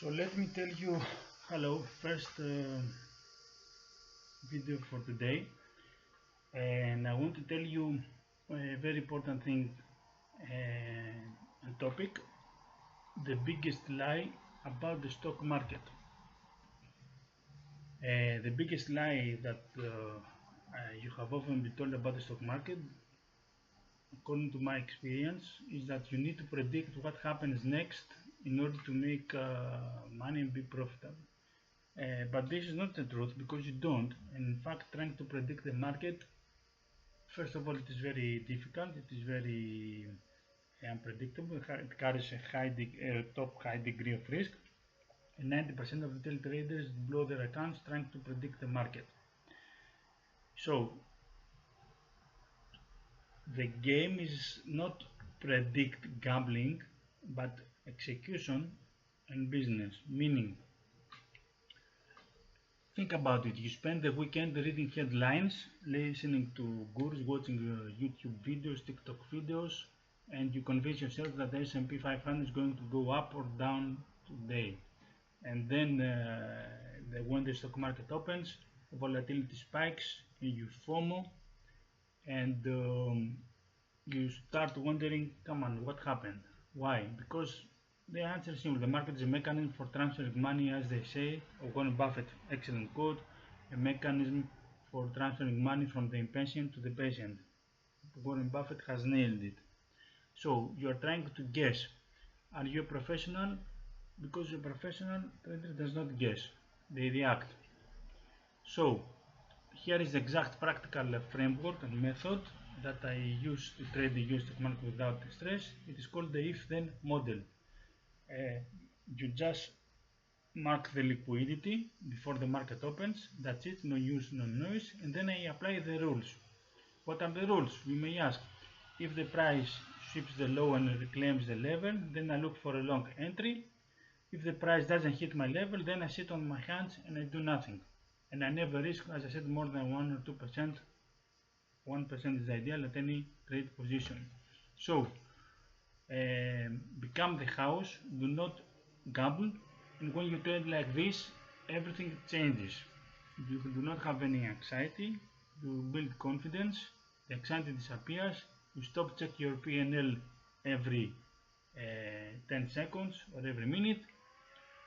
So let me tell you, hello, first video for today, and I want to tell you a very important thing and topic, the biggest lie about the stock market. The biggest lie that you have often been told about the stock market, according to my experience, is that you need to predict what happens next in order to make money and be profitable. But this is not the truth, because you don't. In fact, trying to predict the market, first of all, it is very difficult. It is very unpredictable. It carries a top high degree of risk, and 90% of retail traders blow their accounts trying to predict the market. So the game is not predict gambling, but execution and business. Meaning, think about it. You spend the weekend reading headlines, listening to gurus, watching YouTube videos, TikTok videos, and you convince yourself that the S&P 500 is going to go up or down today. And then when the stock market opens, volatility spikes, and you FOMO, and you start wondering, come on, what happened? Why? Because the answer is simple. The market is a mechanism for transferring money, as they say, or Warren Buffett, excellent quote, a mechanism for transferring money from the impatient to the patient. Warren Buffett has nailed it. So you are trying to guess. Are you a professional? Because a professional trader does not guess, they react. So here is the exact practical framework and method that I use to trade the US stock market without stress. It is called the if-then model. You just mark the liquidity before the market opens. That's it, no use, no noise. And then I apply the rules. What are the rules? You may ask. If the price sweeps the low and reclaims the level, then I look for a long entry. If the price doesn't hit my level, then I sit on my hands and I do nothing. And I never risk, as I said, more than 1 or 2%. 1% is ideal at any trade position. So become the house, do not gamble, and when you trade like this, everything changes. You do not have any anxiety, you build confidence, the anxiety disappears, you stop checking your P&L every 10 seconds or every minute,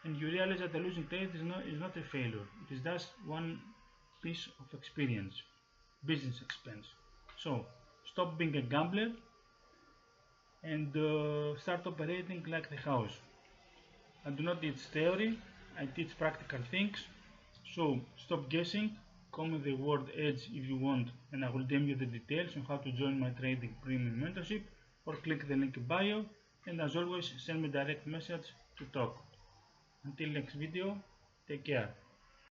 and you realize that the losing trade is not a failure. It is just one piece of experience, business expense. So stop being a gambler and start operating like the house. I do not teach theory, I teach practical things. So stop guessing, comment the word EDGE if you want, and I will DM you the details on how to join my trading premium mentorship, or click the link in bio, and as always, send me direct message to talk. Until next video, take care.